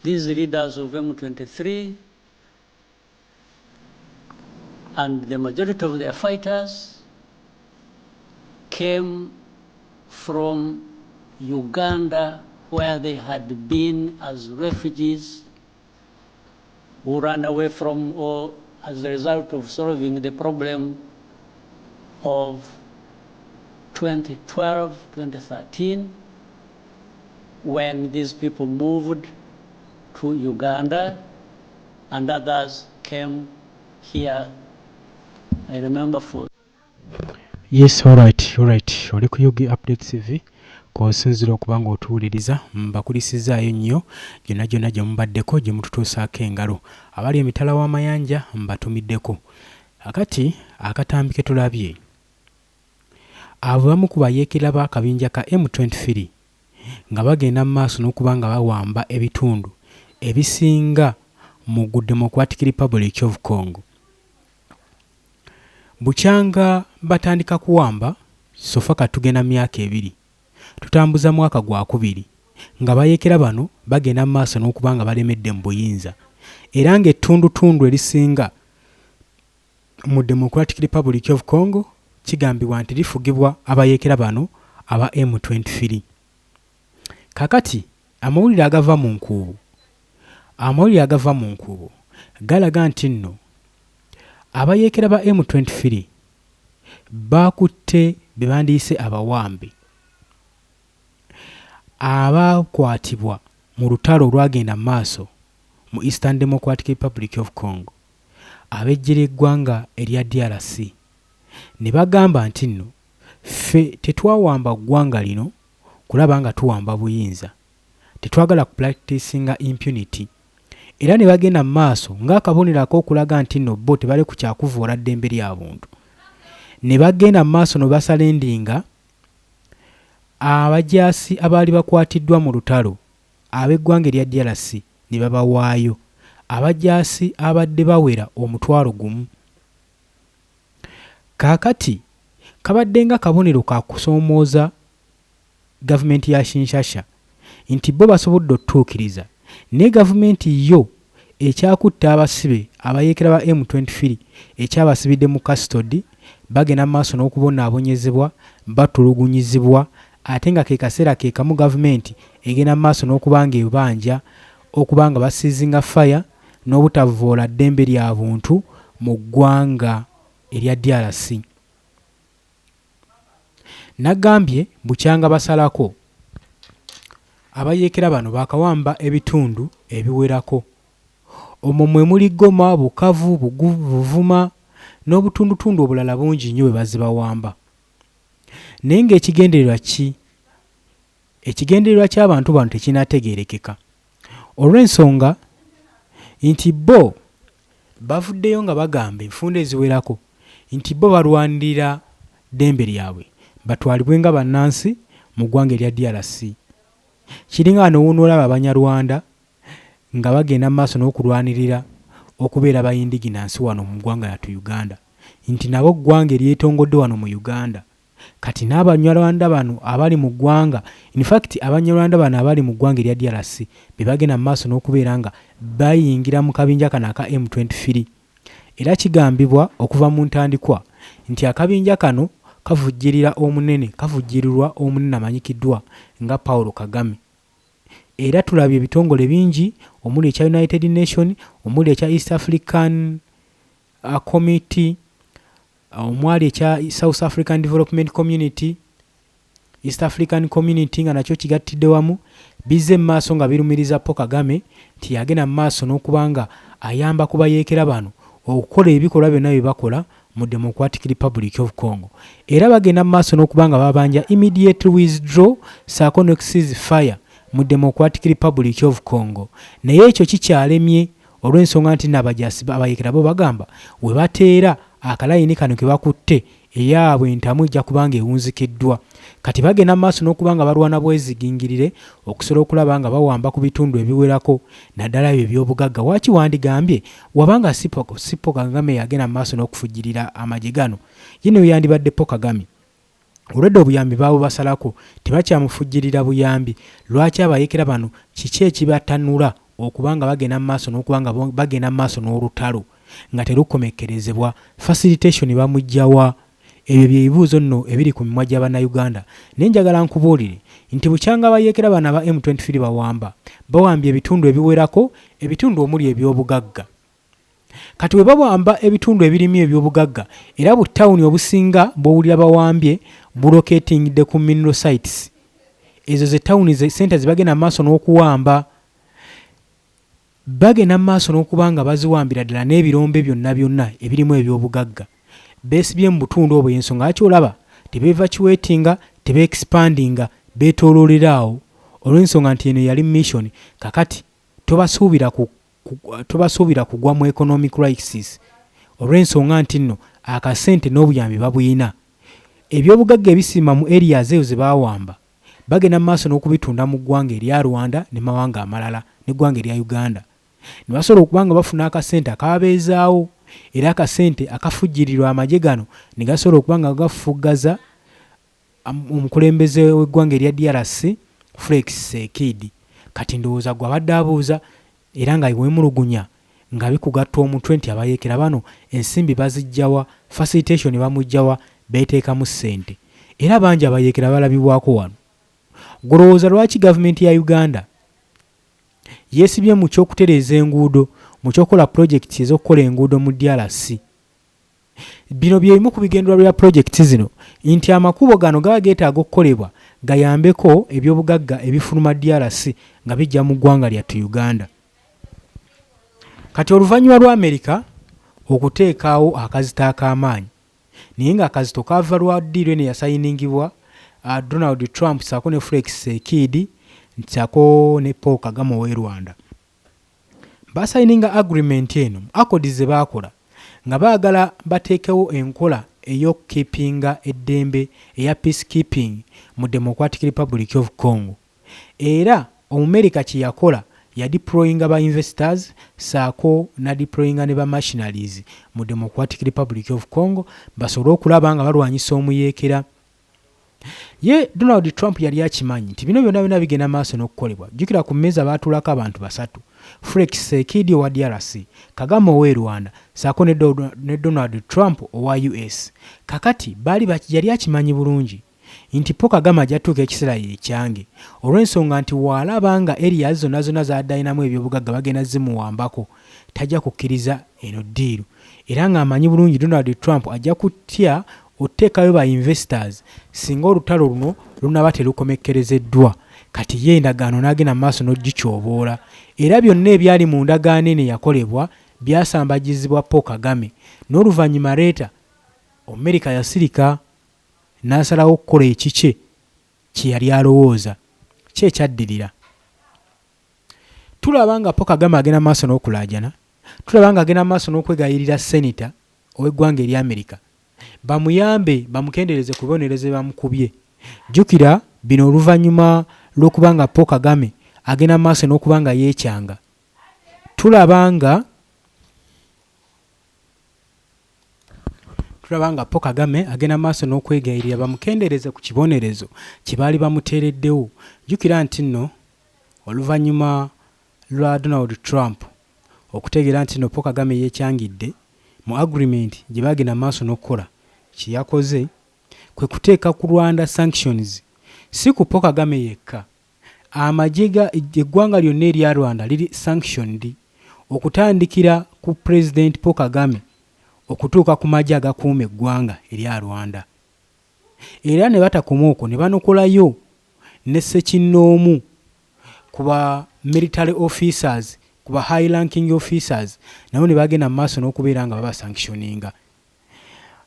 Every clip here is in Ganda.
these leaders of M23 and the majority of their fighters came from Uganda, where they had been as refugees who ran away from, or as a result of solving the problem of 2012, 2013, when these people moved to Uganda and others came here. I remember for. Yes, all right. Oli ku Yugi Updates TV kosinzira okuba nga otuwuliriza mbakulisizaayo nnyo gyonna gye mubaddeko gye mututuusaako engalo. Abali emitala w'amayanja mbatumiddeko. Akati akatambi ke tulabye, abamu ku bayeekera b'akabinja ka M23 nga bagenda mu maaso n'okuba nga bawamba ebitundu ebisinga mu Democratic Republic of Congo. Bukyanga batandika kuwamba sofa katugenda myaka 2 tutambuza mwaka gwa 2 nga bayeekera bano bagenda mu maaso n'okuba nga balemedde mu buyinza, era ng'ettundutundu erisinga mu Democratic Republic of Congo kigambibwa nti lifugibwa abayeekera bano aba M23. Kakati amawulire agava mu nkuubo galaga nti nno abayeekera ba M23 bakutte be bandiyise abawambe abakwatibwa mu lutalo olwagenda mu maaso mu Eastern Democratic Republic of Congo abejjera eggwanga erya DRC. Ne bagamba nti nno ffe tetwawamba ggwanga lino kulaba nga tuwamba buyinza, tetwagala kupracticinga impunity, era ne bagenda mu maaso ng'akabonero ak'okulaga nti nno bo tebali ku kyakuvuula ddembe ly'abuntu. Ne bagenda mu maaso ne basalendinga abajaasi abaali bakwatiddwa mu lutalo ab'eggwanga erya DRC ne babawaayo abajaasi abadde bawera 1,000. Kaakati kabadde nga kabonero ka kusoomooza gavumenti ya Kinshasa nti bo basobodde otuukiriza, ne gavumenti yo ekyakutta abasibe abayeekera ba M23 ekyabasibidde mu custody bagenda mu maaso n'okubonaabonyezebwa batulugunyizibwa, ate nga ke kaseera ke kamu gavumenti egenda mu maaso n'okuba nga ebanja okuba nga basiizinga fire n'obutavoola ddembe lya buntu mu ggwanga erya DRC. Nagambye bukyanga basalako abayeekera bano bakawamba ebitundu ebiwerako. Omwo mwe muli Goma, Bukavu, Buvuma n'obutundutundu obulala bungi nnyo bwe bazibawamba. Naye ng'ekigendererwa ki? Ekigendererwa ky'abantu bano tekinategeerekeka, olw'ensonga nti bo bavuddeyo nga bagamba enfunda eziwerako nti bo balwanirira ddembe lyabwe batwalibwe nga bannansi mu ggwanga erya DRC. Kiringa n'olaba Abanyarwanda nga bagenda mu maaso n'okulwanirira okubeera bayindiginansi wano mu ggwanga lyattu Uganda, nti nabo ggwanga eryetongodde wano mu Uganda. Kati n'Abanyarwanda bano abali mu ggwanga, in fact Abanyarwanda bano abali mu ggwanga erya DRC be bagenda mu maaso n'okubeera nga bayingira mu kabinja kano aka M23. Era kigambibwa okuva mu ntandikwa nti akabinja kano kavujjirirwa omunene amanyikiddwa nga Paul Kagame. Era tulabye ebitongole bingi omuli ekya United Nations, omuli ekya East African Committee, omwali ekya South African Development Community, East African Community nga nakyo kigattidde wamu, bizze mu maaso nga birumiriza Paul Kagame nti yagenda mu maaso n'okuba nga ayamba ku bayeekera bano okukola ebikolwa byonna bye bakola mu Democratic Republic of Congo. Era bagenda mu maaso n'okuba nga babanja immediate withdraw saako ceasefire mu Democratic Republic of Congo. Naye ekyo kikyalemye olw'ensonga nti n'abajaasi abayeekera bo bagamba we bateera akalayini kano ke bakutte eyaabwe entamu ejja kubanga ewunzikiddwa. Kati bagenda mu maaso n'okuba nga balwana bwezigingirire okusobola okulaba nga bawamba ku bitundu ebiwerako naddala ebyo eby'obugagga. Waaki wandigambye wabanga Paul Kagame yagenda mu maaso n'okufujjirira amagye gano, ye ne yandibadde Paul Kagame olwedde obuyambi baabo basalako tebakyamufujjirira buyambi. Lwaki abayeekera bano kiki ekibatanula okubanga bagenda maaso n'okubanga bagenda maaso n'olutalo nga terukomekerezebwa facilitation bamujjawa. Ebyo byebibuuzo nno ebiri ku mimwa gy'Abannayuganda. Naye njagala nkubuulire nti bukyanga bayeekera bano aba M23 bawambye ebitundu ebiwerako, ebitundu omuli eby'obugagga. Kati bwe bawamba ebitundu ebirimu eby'obugagga era butawuni obusinga bw'owulira bawambye bulocatingidde ku mineral sites. Ezo ze tawuni sente zibagenda maaso n'okuwamba. Bagenda maaso n'okubanga baziwambira ddala n'ebirombe byonna ebirimu eby'obugagga. Beesibye mu butundu obwo y'ensonga lwaki olaba tebeevacuatinga, tebeexpandinga, beetooloolerawo olw'ensonga nti eno yali mission. Kakati tobasuubira kugwa mu economic crisis olw'ensonga nti nno akasente n'obuyambi babuyina. Ebyobugagga ebisima mu areas ezo ze baawamba bagenda maaso n'okubitunda mu ggwanga erya Rwanda ne mawanga amalala n'eggwanga erya Uganda. Ne basobola okubanga bafuna akasente akabeezaawo era akasente akafujjirirwa amagye gano ne gasobola okubanga gafuggaza omukulembeze w'eggwanga erya DRC Felix Sekidi. Kati ndowooza gwe abadde abuuza era nga wemulugunya nga bikugatta omutwe nti abayeekera bano ensimbi bazijjawa, facilitation bamujjawa, beeteekamu ssente. Era bangi abayeekera balabibwako wano. Golowooza lwaki gavumenti ya Uganda yeesibye mu ky'okutereeza enguudo, mu ky'okola projekiti ez'okukola enguudo mu DRC. Bino by'ebimu ku bigendererwa bya projekiti zino nti amakubo gano gaba geetaaga okukolebwa gayambeko ebyobugagga ebifuluma DRC nga bijja mu ggwanga lyattu Uganda. Kati oluvannyuma lwa Amerika okuteekaawo akazito ak'amaanyi, naye ng'akazito kaava lwa ddiiro eno yasayiningibwa Donald Trump ssaako ne Felix Sekidi ssaako ne Paul Kagame ow'e Rwanda. Basayininga agreement eno, accords ze baakola nga baagala bateekewo enkola ey'okukeepinga eddembe eya peacekeeping mu Democratic Republic of Congo. Era Omumerika kye yakola yadeployinga ba investors ssaako nadeployinga ne ba machineries mu Democratic Republic of Congo basobole okulaba nga balwanyisa omuyeekera. Ye Donald Trump yali akimanyi nti bino byonna bigenda maaso n'okukolebwa. Jjukira ku mmeeza baatuulako abantu basatu: Felix Sekidi owa DRC, Kagame ow'e Rwanda ssaako ne Donald Trump owa US. Kakati yali akimanyi bulungi nti Paul Kagame ajja tuuka ekiseera ekyange olw'ensonga nti waalaba nga areas zonna zaddayinamu ebyobugagga bagenda zimuwambako tajja kukkiriza eno ddiiro. Era ng'amanyi bulungi Donald Trump ajja kutya oteekayo ba investors singa olutalo luno lunaba terukomekkerezeddwa. Kati ye endagaano n'agenda mu maaso n'ogikyoboola. Era byonna ebyali mu ndagaano eno eyakolebwa byasambagizibwa Paul Kagame. N'oluvannyuma leeta Amerika yasirika n'asalawo okukola ekikye kye yali alowooza ki ekyaddirira. Tulaba nga Paul Kagame agenda maaso n'okulaajana. Tulaba nga agenda maaso n'okwegayirira seneta ow'eggwanga erya Amerika bamuyambe bamukendeereze ku bibonerezo bye bamukubye. Jjukira bino oluvannyuma lw'okubanga Paul Kagame agenda maaso n'okubanga yeekyanga. Tulaba nga Paul Kagame agenda maaso n'okwegayirira bamukendeereze ku kibonerezo kye baali bamuteereddewo. Jjukira nti nno oluvannyuma lwa Donald Trump okutegeera nti nno Paul Kagame yeekyangidde mu agreement gye bagenda maaso n'okukola, kye yakoze kwe kuteeka ku Rwanda sanctions. Si ku Paul Kagame yekka, amagye eggwanga lyonna erya Rwanda liri sanctioned okutandikira ku President Paul Kagame okutuuka ku magye agakuuma eggwanga erya Rwanda. Era ne batakoma okwo ne banokolayo ne ssekinnoomu ku ba military officers, ku ba high ranking officers nabo ne bagenda mu maaso n'okubeera nga baba sanctioninga.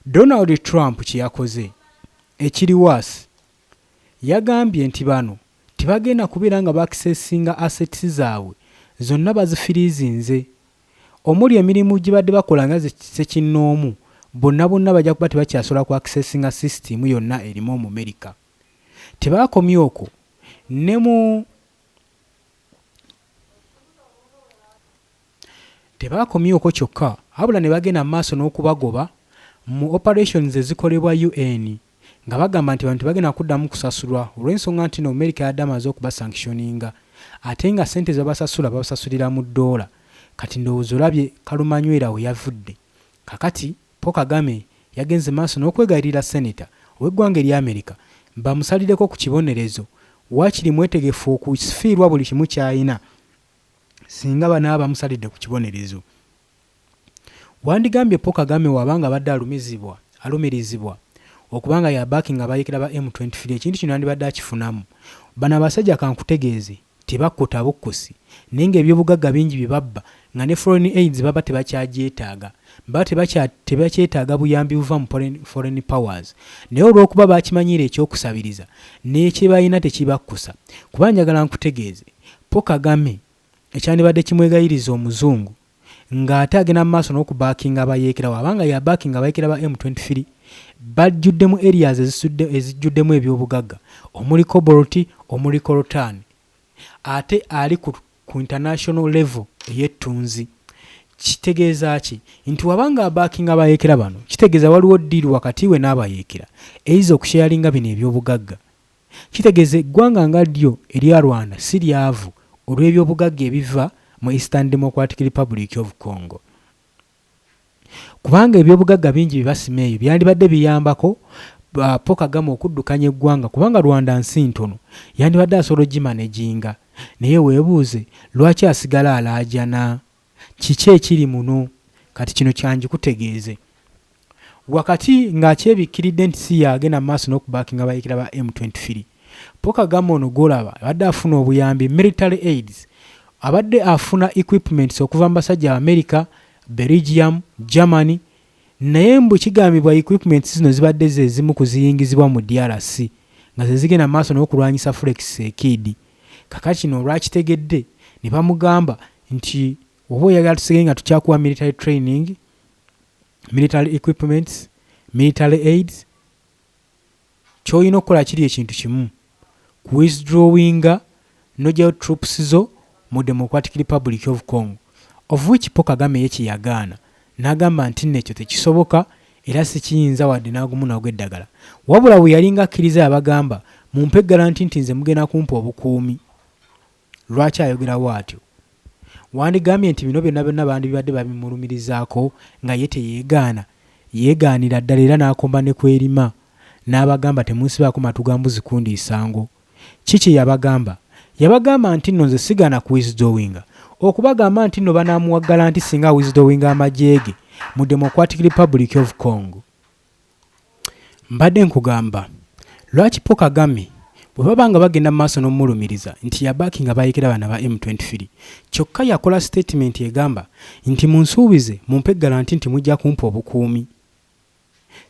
Donald Trump kye yakoze ekiri waasi yagambye nti bano tibagenda kubeera nga baccessinga assets zaabwe zonna bazifiriizinze omuli emirimu gye badde bakola nga ssekinnoomu bonna bajja kuba tebakyasobola ku accessinga system yonna erimu mu America. Tebaakomye okwo ne mu tebaakomye okwo kyokka wabula ne bagenda mu maaso n'okubagoba mu operations ezikolebwa UN nga bagamba nti bantu bagenda kuddamu kusasulwa olw'ensonga nti no America yadde amaze okuba sanctioninga ate nga ssente zabasasula babasasulira mu ddoola. Kati ndowooza olabye Kalumanywera we yavudde. Kakati Paul Kagame yagenze maaso n'okwegayirira seneta ow'eggwanga erya Amerika bamusalireko ku kibonerezo waakiri mwetegefu okufiirwa buli kimu ky'ayina singa banaaba bamusalidde ku kibonerezo. Wandigambye Paul Kagame wabanga abadde alumirizibwa okubanga yabaakinga abayeekera ba M23 ekintu kino yandibadde akifunamu. Bano abasajja kankutegeeze tebakkuta bukkusi naye ng'ebyobugagga bingi bye babba nga ne foreign aids baba tebakyagyetaaga, baba tebakyetaaga buyambi buva mu foreign powers. Naye olw'okuba bakimanyiira ekyokusabiriza n'ekye balina tekibakkusa. Kuba njagala nkutegeeze Paul Kagame ekyandibadde kimwegayiriza omuzungu ng'ate agenda mu maaso n'okubaakinga abayeekera wabanga yabaakinga abayeekera ba M23 bajjuddemu areas ezijjuddemu ebyobugagga omuli cobalt, omuli coltan. Ate ali ku international level ey'ettunzi. Kitegeeza ki? Nti wabanga abaakinga abayeekera bano kitegeeza waliwo ddiiri wakati we n'abayeekera eiza okusharinga bino ebyobugagga. Kitegeeza eggwanga nga lyo erya Rwanda si lyavu olw'ebyobugagga ebiva mu Eastern Democratic Republic of Congo. Kubanga ebyobugagga bingi bibasima eyo byandibadde biyambako Paul Kagame okuddukanya eggwanga kubanga Rwanda nsi ntono yandibadde asobola ogimanejinga. Naye weebuuze lwaki asigala alaajana? Kiki ekiri muno? Kati kino kyanjikutegeeze. Wakati ng'akyebikkiridde nti si yagenda mu maaso n'okubaakinga abayeekera ba M23 Paul Kagame ono golaba abadde afuna obuyambi military aids, abadde afuna equipments okuva mu basajja America, Belgium, Germany. Naye mbu kigambibwa equipments zino zibadde ze zimu kuziyingizibwa mu DRC nga ze zigenda maaso n'okulwanyisa Felix Tshisekedi. Kakati kino olwakitegedde ne bamugamba nti oba oyagala tusige nga tukyakuwa military training, military equipments, military aids, ky'olina okukola kiri ekintu kimu withdrawinga n'oggyayo troops zo mu Democratic Republic of Congo, of which Paul Kagame yekiyagaana n'agamba nti nekyo tekisoboka era sikiyinza wadde n'agumu n'ogw'eddagala. Wabula bwe yalinga akkiriza yabagamba mumpe garanti nti nze mugenda kumpa obukuumi. Lwaki ayogerawo atyo? Wandigambye nti bino byonna bandibadde babimulumirizaako nga ye teyeegaana, yeegaanira ddala era n'akomba ne kwerima n'abagamba temunsibaako matu ga mbuzi kundi isango. Kiki yabagamba? Yabagamba nti nno nze sigaana ku withdrawinga, okubagamba nti nno banaamuwaggala nti singa withdrawinga amajeege mu Democratic Republic of Congo. Mbadde nkugamba lwaki Paul Kagame bwe babanga bagenda mu maaso n'omulumiriza nti yabaakinga abayeekera bana ba M23 kyokka yakola statement egamba nti munsuubize mumpe garanti nti mujja kumpa obukuumi.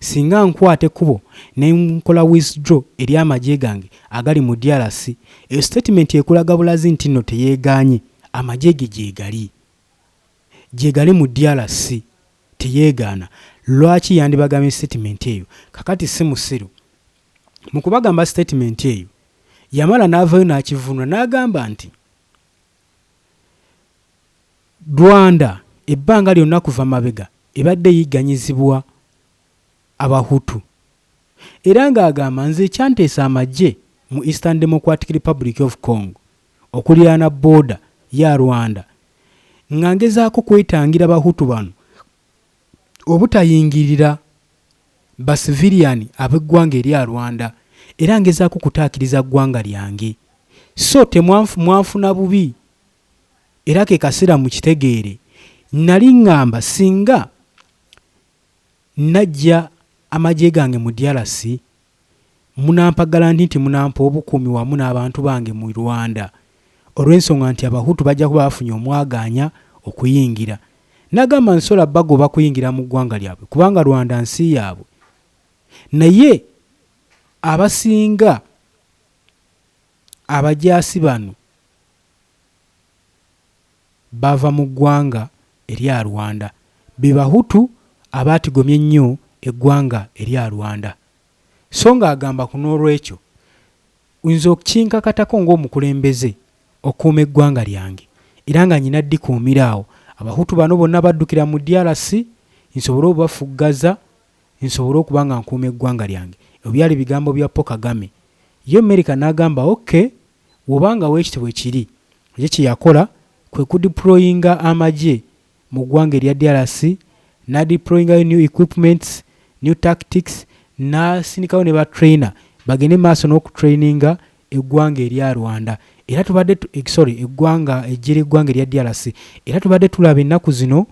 Singa nkwate kubo ne nkola withdraw eri amagye gange agali mu DRC, eyo statement ekulaga bulazi nti nno teyeegaanye amagye ge gyegali mu DRC teyeegaana. Lwaki yandibagambye statement eyo? Kakati si musiru mu kubagamba statement eyo yamala n'avaayo n'akivunula n'agamba nti Rwanda ebbanga lyonna kuva mabega ebadde yigganyizibwa Abahutu era ng'agamba nze ekyanteesa amagye mu Eastern Democratic Republic of Congo okuliraana border ya Rwanda nga ngezaako kwetangira Abahutu bano obutayingirira basiviliani ab'eggwanga erya Rwanda era ngezaako kutaakiriza ggwanga lyange. So temwanfuna bubi era ke kaseera mu kitegeere nali ngamba singa najja amagye gange mu DRC munampa garanti nti munampa obukuumi wamu n'abantu bange mu Rwanda olw'ensonga nti Abahutu bajja kuba bafunye omwagaanya okuyingira. Nagamba nsola bagoba kuyingira mu ggwanga lyabwe kubanga Rwanda nsi yaabwe. Naye abasinga abajaasi bano bava mu ggwanga erya Rwanda be Bahutu abaatigomye ennyo eggwanga erya Rwanda. So ng'agamba ku n'olwekyo nze okukinkakatako ng'omukulembeze okuuma eggwanga lyange era nga nyina ddikuumiraawo Abahutu bano bonna baddukira mu DRC nsobole obafuggaza nsobole okuba nga nkuuma eggwanga lyange. Ebyo bigambo bya Paul Kagame. Ye America n'agamba okay wobanga weekitibwe kiri ye kyeyakola kwe kudeployinga amagye mu ggwanga erya DRC, nadeployingayo new equipments, new tactics, nasindikayo ne batrainer bagende maaso n'okutraininga eggwanga erya Rwanda era tubadde eggwanga erya DRC era tubadde tulaba ennaku zino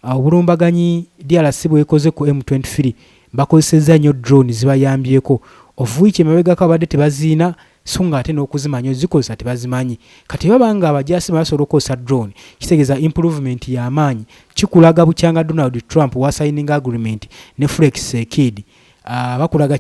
obulumbaganyi DRC bwekoze ku M23 bakozesezza nnyo drone zibayambyeko of which emabegako abadde tebaziina so nga ate n'okuzimanya zikozesa tebazimanyi kati babanga abajaasi basobola okukozesa drone kitegeeza improvement y'amaanyi kikulaga bukyanga Donald Trump wa signing agreement ne Felix Tshisekedi bakulaga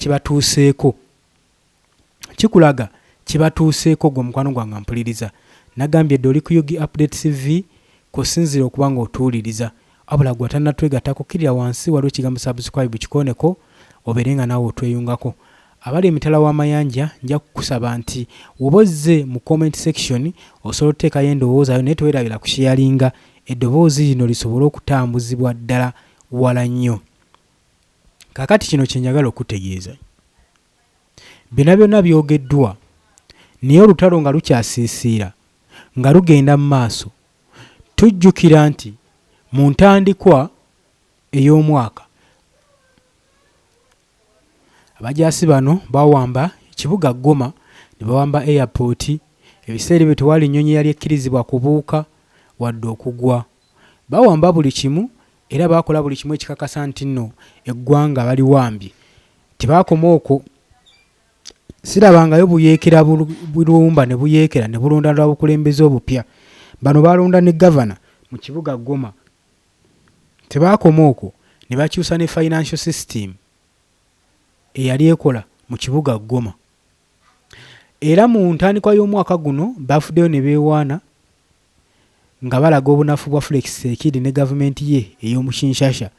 kibatuuseeko gwe mukwano gwange mpuliriza nagambye dde oli ku Yugi Update TV kusinzira okuba nga otuwuliriza abula gwe tannatwegattako kirira wansi waliwo ekigambo subscribe kikoneko obeere nga naawe otweyungako abali emitala w'amayanja nja kukusaba nti wobozze mu comment section osobola okuteekayo endowoozayo naye teweerabira kusharinga eddoboozi lino lisobole okutambuzibwa ddala wala nnyo. Kaakati kino kye njagala okutegeeza byonna byogeddwa naye olutalo nga lukyasiisiira nga lugenda mu maaso tujjukira nti mu ntandikwa ey'omwaka abajaasi bano bawamba ekibuga Goma ne bawamba airport ebiseera ebyo tewali nnyonyi yali ekkirizibwa kubuuka wadde okugwa bawamba buli kimu era bakola buli kimu ekikakasa nti nno eggwanga baliwambye tebakoma okwo sirabangayo buyeekera bulumba ne buyeekera ne bulonda lwa bukulembeze obupya bano balonda ne gavana mu kibuga Goma tebakoma okwo ne bakyusa ne financial system eyali ekola mu kibuga Goma era mu ntandikwa y'omwaka guno bafuddeyo ne beewaana nga balaga obunafu bwa Felix Tshisekedi ne gavumenti ye ey'omu Kinshasa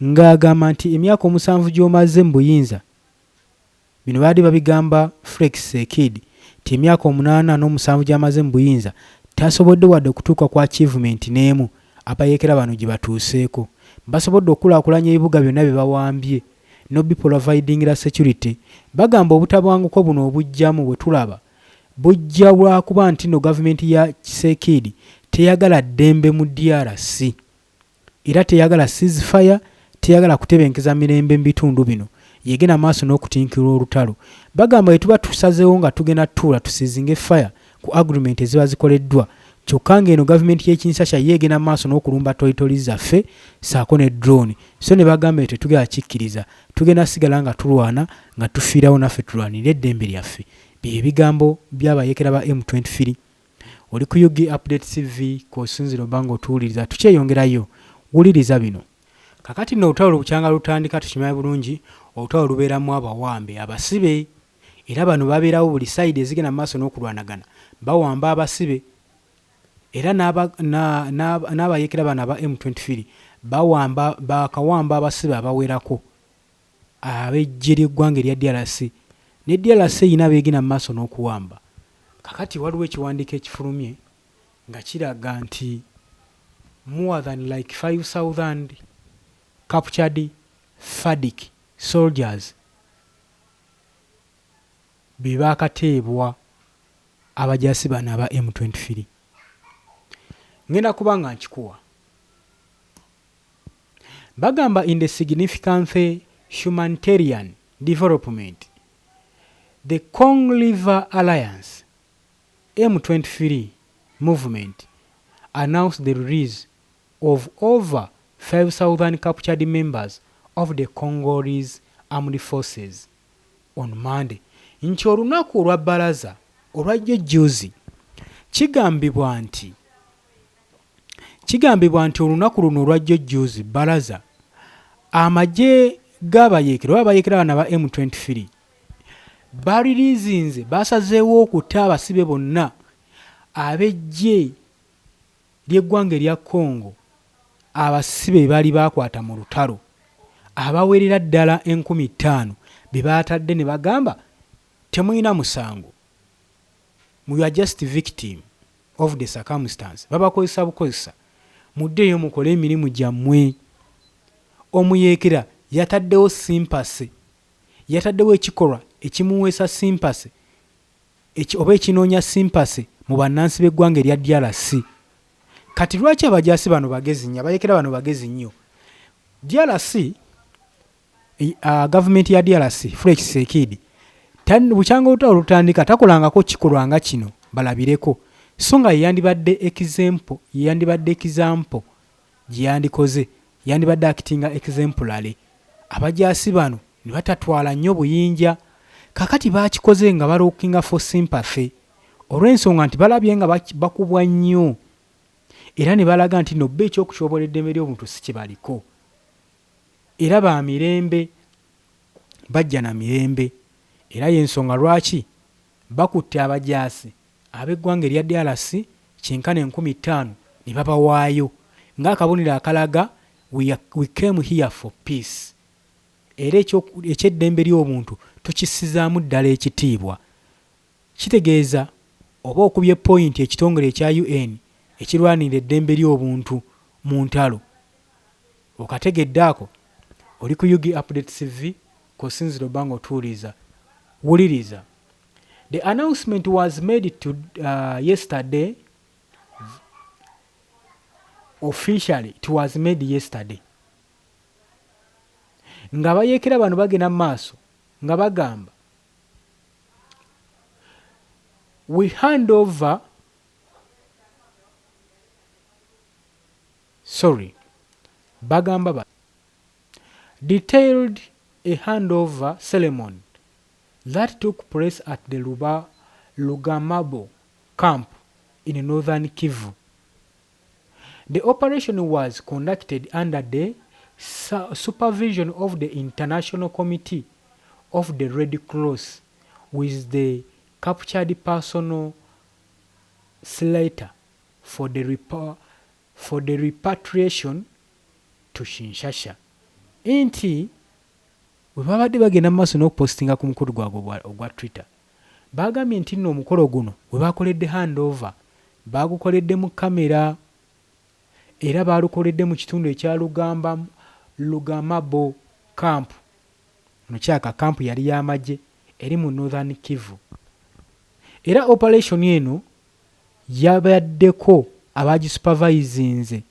ng'agamba nti emyaka 7 gy'omaze mu buyinza bino baali babigamba Felix Tshisekedi ti emyaka 8 n'omusanvu gy'amaze mu buyinza tasobodde wadde okutuuka ku achievement n'emu abayeekera bano gye batuuseeko basobodde okulaakulanya ebibuga byonna bye bawambye no be providing la security bagamba obutabwanguko buno obujjamu bwe tulaba bujja lwakuba nti no gavumenti ya Tshisekedi teyagala ddembe mu DRC era teyagala ceasefire teyagala kutebenkeza mirembe mu bitundu bino yegena maaso n'okutinkirwa olutalo bagamba etuba tusazeewo nga tugenda tuula tusizinge fire ku agreement eziba zikoleddwa kyokka ng'eno gavumenti y'Ekinshasa yeegena maaso n'okulumba toyitoli zaffe saako ne drone so ne bagamba etyo tugenda kikkiriza tugenda sigala nga tulwana nga tufiirawo naffe tulwanire eddembe lyaffe bye bigambo by'abayeekera ba M23 oli ku Yugi Update TV k'osinzira obanga otuwuliriza tukyeyongerayo wuliriza bino kakati nno olutalo lukyanga lutandika tukimanyi bulungi olutalo lubeeramu abawambe abasibe era bano babeerawo buli sayidi ezigenda mu maaso n'okulwanagana bawamba abasibe era n'abayeekera bano aba M23 bakawamba abasibe abawerako ab'eggye ly'eggwanga erya DRC ne DRC eyina beegenda mu maaso n'okuwamba kakati waliwo ekiwandiiko ekifulumye nga kiraga nti more than like 5,000 captured FARDC soldiers be baakateebwa abajaasi bano aba M23 ngenda kubanga nkikuwa bagamba in the significant humanitarian development the Congo River Alliance M23 movement announced the release of over 5,000 captured members of the Congolese armed forces on Monday. Nti olunaku olwa bbalaza olwajjojjoozi kigambibwa nti olunaku luno olwajjojjoozi bbalaza amagye g'abayeekera abayeekera bano aba M23 baliriizinze basazeewo okutta abasibe bonna ab'eggye ly'eggwanga erya Congo abasibe baali bakwata mu lutalo abawerera ddala 5,000 be baatadde ne bagamba temulina musango you are just victim of the circumstance babakozesa bukozesa muddeeyo mukole emirimu gyammwe omuyeekera yataddewo sympathy yataddewo ekikolwa ekimuweesa sympathy oba ekinoonya sympathy mu bannansi b'eggwanga erya DRC. Kati lwaki abajaasi bano bagezi nnyo, abayekera bano bagezi nnyo? DRC, gavumenti ya DRC, Felix Tshisekedi, bukyanga olutandika takolangako kikolwa nga kino balabireko, so nga yandibadde example gye yandikoze, yandibadde akitinga exemplary. Abajaasi bano ne batatwala nnyo buyinja, kakati bakikoze nga balookinga for sympathy, olw'ensonga nti balabye nga bakubwa nnyo, era ne balaga nti no bba ekyokukyobola eddembe ly'obuntu si kibaliko, era ba mirembe, bajja na mirembe. Era y'ensonga lwaki bakutte abajaasi ab'eggwanga erya DRC kyenkana 5000 ne babawaayo ng'akabonero akalaga we came here for peace. Era ekyeddembe ly'obuntu tukissizaamu ddala ekitiibwa. Kitegeeza oba okubye point ekitongole ekya UN ekirwanira eddembe ly'obuntu mu ntalo. Okategeddaako oli ku Yugi Update TV kosinziro bango tuuliza wuliriza. The announcement was made to yesterday. Officially it was made yesterday. Nga bayekera bano bagenda maaso nga bagamba we hand over bagamba detailed a handover ceremony that took place at the Lugamabo camp in northern Kivu. The operation was conducted under the supervision of the International Committee of the Red Cross, with the captured personal slater for the repatriation to Kinshasa. Inti we babadde bagenda maaso n'okupostinga ku mukolo gwabwe ogwa Twitter, bagambye nti nno omukolo guno we bakoledde handover bagukoledde mu kamera, era balukoledde mu kitundu ekya Lugamabo camp. Nokyaka camp yali y'amagye eri mu northern Kivu. Era operation eno yabaddeko abagisupervisinze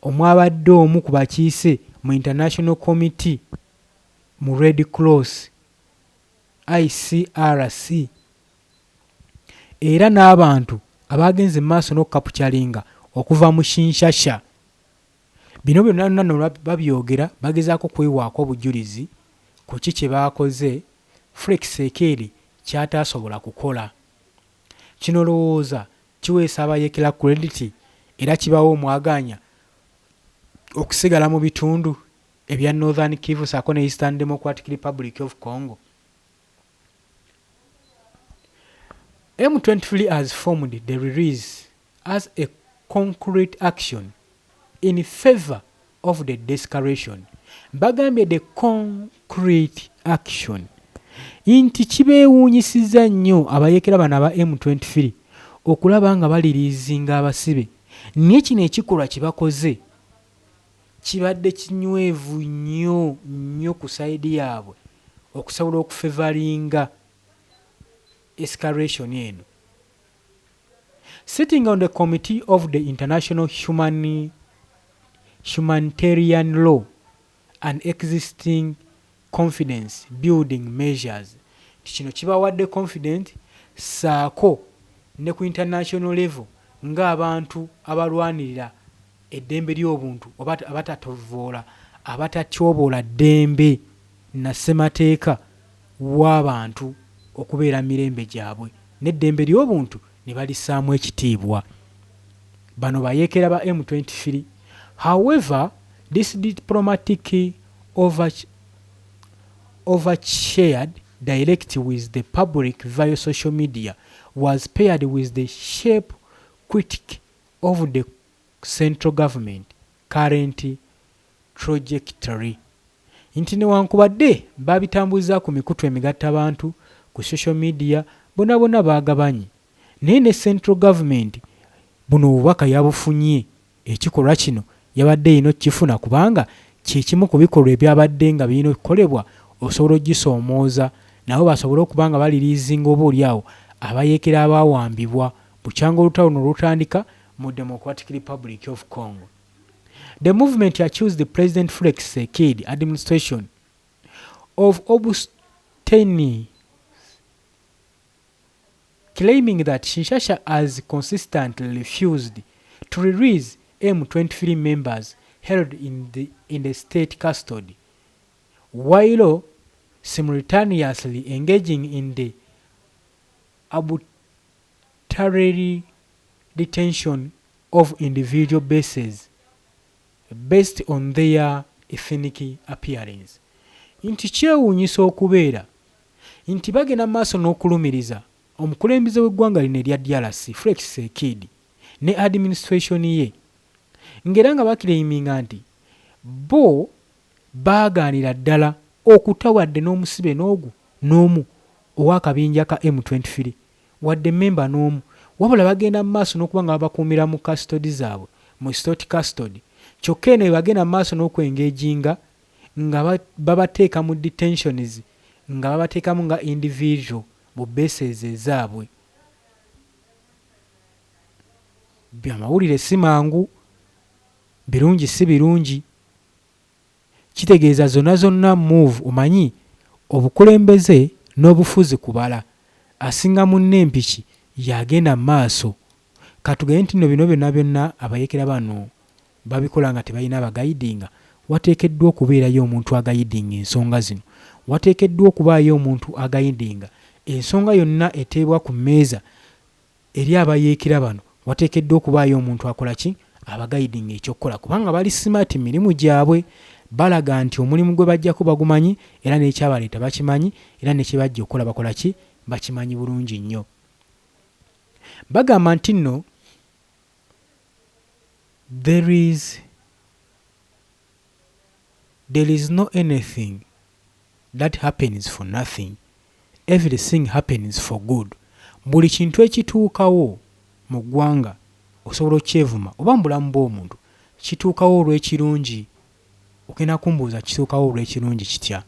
omwabadde omu ku bakiise mu International Committee mu Red Cross ICRC, era n'abantu abagenze maaso n'okukapukyalinga okuva mu Kinshasa. Bino byonna babyogera bagezaako kwewaako obujulizi ku kye baakoze Felix Tshisekedi ky'ataasobola kukola. Kino lowooza kiweesa abayekera credit era kibawo omwaganya okusigala mu bitundu ebya Northern Kivu saako ne Eastern Democratic Republic of Congo. M23 has formed the release as a concrete action in favor of the de-escalation. Bagambye the concrete action. Inti kibeewuunyisiza nnyo abayekera bano aba M23 okulaba nga baliriizinga abasibe. Naye kino ekikolwa kibakoze kibadde kinywevu nnyo ku sayidi yaabwe okusobola okufevaringa escalation eno. Sitting on the committee of the international humanitarian law and existing confidence building measures, kino kibawadde confident saako ne ku international level ng'abantu abalwanirira eddembe ly'obuntu abatatovoola abatatyoboola ddembe na ssemateeka w'abantu okubeera mirembe gyabwe n'eddembe ly'obuntu ne balisaamu ekitiibwa. Bano bayekera ba M23. However, this diplomatic overshared direct with the public via social media was paired with the sharp critique of the central government current trajectory. Nti newankubadde babitambuza ku mikutu emigatta abantu ku social media bonna baagabanye, naye ne central government buno obubaka yabufunye ekikolwa kino yabadde ino kifuna kubanga kyekimu ku bikolwa ebyabadde nga birina okukolebwa osobola ogisoomooza nabo basobole okubanga baliriizinga oba oliawo abayekera abawambibwa bukyanga olutalo lutandika mu Democratic Republic of Congo. The movement accused President Felix Tshisekedi administration of obscenity, claiming that Kinshasa has consistently refused to release M23 members held in the state custody, while simultaneously engaging in the arbitrary detention of individual bases based on their ethnic appearance. Nti kyewuunyisa okubeera nti bagenda maaso n'okulumiriza omukulembeze w'eggwanga lino erya DRC Felix Tshisekedi ne administration ye, ng'era nga bakireiminga nti bo baagaanira ddala okutawadde n'omusibe n'omu ow'akabinja ka M23 wadde memba n'omu, wabula bagenda mu maaso n'okuba nga babakuumira mu custody zaabwe mu state custody, kyokka eno bagenda mu maaso n'okwengeejinga nga babateeka mu detentions, nga babateekamu nga individual mu bases ezaabwe. Byamawulire si mangu, birungi si birungi. Kitegeeza zonna move, omanyi obukulembeze n'obufuzi kubala asinga munne empiki yagenda maaso. Katugende nti bino byonna abayekera bano babikola nga tebalina abagayidinga. Wateekeddwa okubeerayo omuntu agayidinga ensonga zino, wateekeddwa okubaayo omuntu agayidinga ensonga yonna eteebwa ku mmeeza eri abayeekera bano. Wateekeddwa okubaayo omuntu akola ki, abagayidinga ekyokukola, kubanga bali smart mirimu gyabwe, balaga nti omulimu gwe bajjako bagumanyi era n'ekyabaleeta bakimanyi era ne kye bajja okukola bakola ki, bakimanyi bulungi nnyo. Bagamba nti nno there is no anything that happens for nothing, everything happens for good. Buli kintu ekituukawo mu ggwanga osobola okyevuma oba mu bulamu bw'omuntu kituukawo olw'ekirungi. Ogenda kumbuuza kituukawo olw'ekirungi kitya?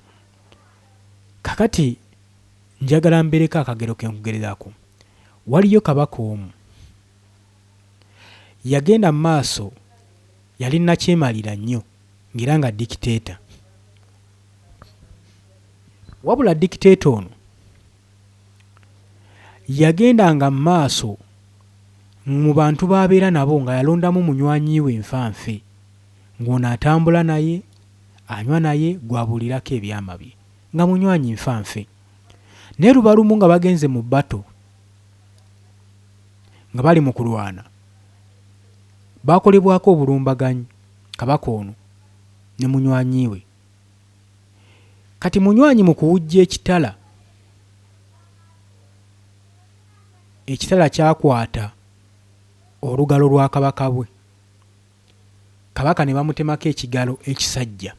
Kakati njagala mbereko akagero ke nkugererako. Waliyo kabaka omu yagenda mu maaso, yali nakyemalira nnyo ng'era nga dictator. Wabula dictator ono yagendanga mu maaso mu bantu b'abeera nabo nga yalondamu munywanyi we nfanfe, ng'ono atambula naye, anywa naye, gwabulirako ebyama bye nga munywanyi nfanfe. Naye luba lumu nga bagenze mu bato, nga bali mu kulwana, bakolebwako obulumbaganyi kabaka ono ne munywanyi we. Kati munywanyi mu kuwujja ekitala kyakwata olugalo lwa kabaka bwe. Kabaka ne bamutemako ekigalo ekisajja.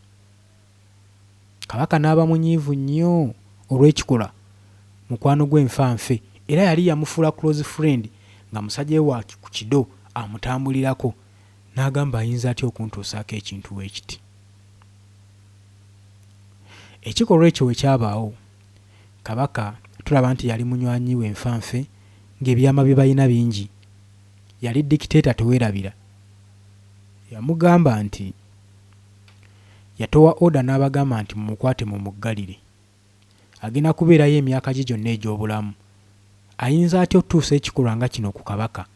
Kabaka n'aba munyiivu nnyo olw'ekikola mukwano gw'enfanfe, era yali yamufuula close friend nga musajja we ku kido amutambulirako, n'agamba ayinza atya okuntuusaako ekintu weekiti. Ekikolwa ekyo we kyabaawo, kabaka tulaba nti yali munywanyi we enfanfe ng'ebyama bye balina bingi. Yali dictator teweerabira. Yamugamba nti yatowa order n'abagamba nti mumukwate mumuggalire. Agenda kubeerayo emyaka gye gyonna egy'obulamu. Ayinza atya otuusa ekikolwa nga kino ku kabaka?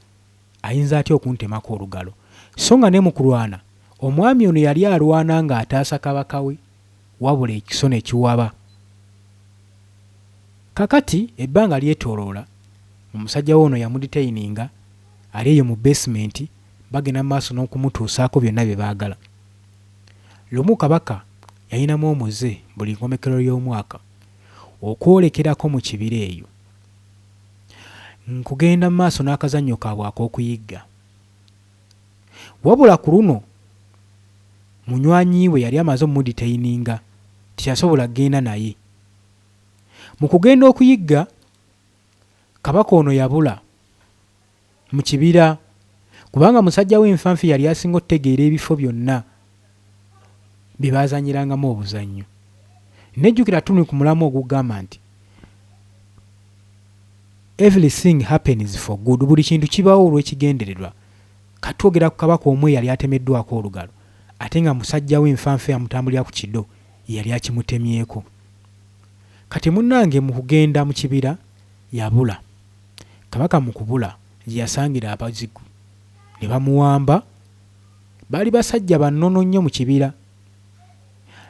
Ayinza atya okuntemako olugalo? So nga ne mu kulwana omwami ono yali alwana ng'ataasa kabaka we, wabula ekiso ne kiwaba. Kakati ebbanga lyetooloola, omusajja we ono yamudetaininga ali eyo mu basement, bagenda maaso n'okumutuusaako byonna bye baagala. Lumu kabaka yalinamu omuze buli nkomekero y'omwaka okwolekerako mu kibira eyo, nkugenda maaso n'akazannyo kaabwe ak'okuyigga. Wabula ku luno munywanyi we yali amaze omudetaininga, tiyasobola kgenda naye. Mu kugenda okuyigga, kabaka ono yabula mu kibira, kubanga musajja w'enfanfe yali asinga okutegeera ebifo byonna bye baazanyirangamu obuzannyo. Nejjukira tuni ku mulamu ogugamba nti everything happens for good. Buli kintu kibaawo olw'ekigendererwa. Katwogera ku kabaka omwe yali atemeddwako olugalo ate nga musajja w'enfanfe amutambulira ku kiddo yali akimutemyeko. Kati munnange mu kugenda mu kibira yabula. Kabaka mu kubula gye yasangira abazigu ne bamuwamba. Baali basajja bannono nnyo mu kibira.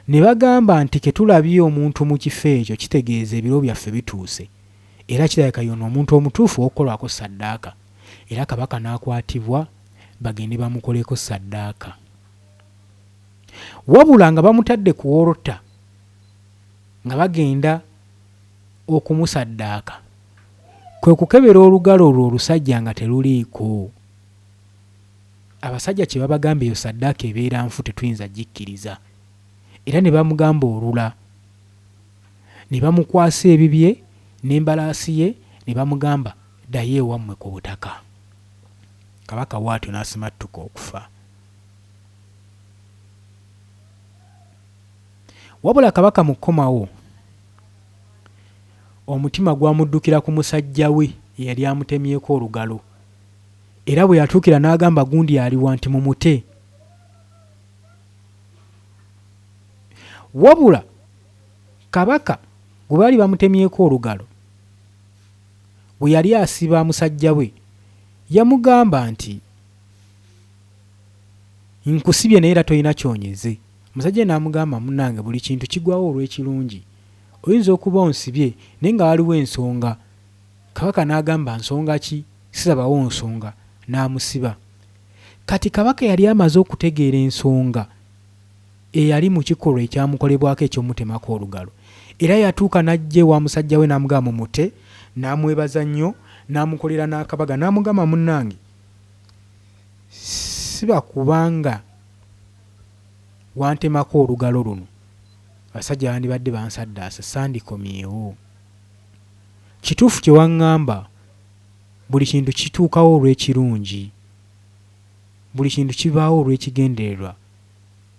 Ne bagamba nti ketulabye omuntu mu kifo ekyo kitegeeza ebiro byaffe bituuse era kirabika yono omuntu omutuufu okukolwako saddaaka. Era kabaka n'akwatibwa bagende bamukoleko saddaaka. Wabula nga bamutadde ku worota nga bagenda okumusaddaaka kwe kukebera olugalo olwo olusajja nga teruliiko. Abasajja kye babagamba eyo saddaaka ebeera nfu tetuyinza gikkiriza. Era ne bamugamba olula. Ne bamukwasa ebibye n'embalaasi ye ne bamugamba ddayo ewammwe ku butaka. Kabaka waatyo n'asimattuka okufa. Wabula kabaka mu kkomawo omutima gwamuddukira ku musajja we eyali amutemyeko olugalo. Era bwe yatuukira n'agamba gundi aliwa nti mumute. Wabula kabaka gwe baali bamutemyeko olugalo bwe yali asiba musajja we yamugamba nti nkusibye naye era tolina kyonyeze. Musajja n'amugamba munnange buli kintu kigwawo olw'ekirungi. Oyinza okuba onsibye naye nga waliwo ensonga. Kabaka n'agamba nsonga ki? Sirabawo nsonga. N'amusiba. Kati kabaka yali amaze okutegeera ensonga eyali mu kikolwa ekyamukolebwako eky'omutemako olugalo. Era yatuuka n'ajja wa musajja we n'amugamba mumute, n'amwebaza nnyo, n'amukolera n'akabaga, n'amugamba munnange siba kubanga wantemako olugalo luno abasajja bandibadde bansaddaasa sandikomyewo. Kituufu kye waŋŋamba buli kintu kituukawo olw'ekirungi. Buli kintu kibaawo olw'ekigendererwa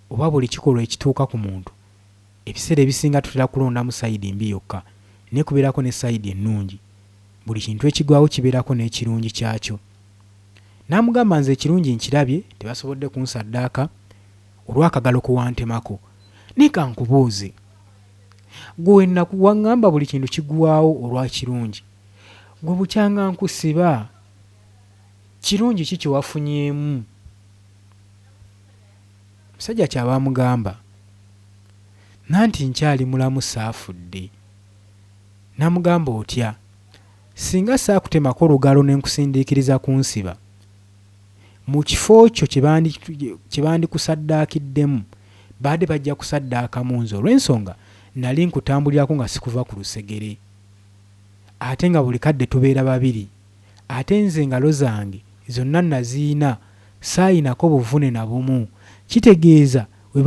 oba buli kikolwa ekituuka ku muntu. Ebiseera ebisinga tutera kulondamu sayidi mbi yokka naye kubeerako ne sayidi ennungi. Buli kintu ekigwawo kibeerako n'ekirungi kyakyo. N'amugamba nze ekirungi nkirabye tebasobodde kunsaddaaka olw'akagalo ku wantemako. Naye kankubuuze gwe waŋŋamba buli kintu kigwawo olwa kirungi. Gwe bukyanga nkusiba kirungi ki kye wafunyemu? Musajja kyaba amugamba nanti nkyali mulamu saafudde. N'amugamba otya? Singa saakutemako olugalo ne nkusindiikiriza kunsiba mu kifo kyo kye bandikusaddaakiddemu baade bajja kusaddaakamu nze olw'ensonga nali nkutambulirako nga sikuva ku lusegere. Ate nga buli kadde tubeera babiri. Ate nze engalo zange zonna naziina saayinako buvune na bumu. Kitegeeza we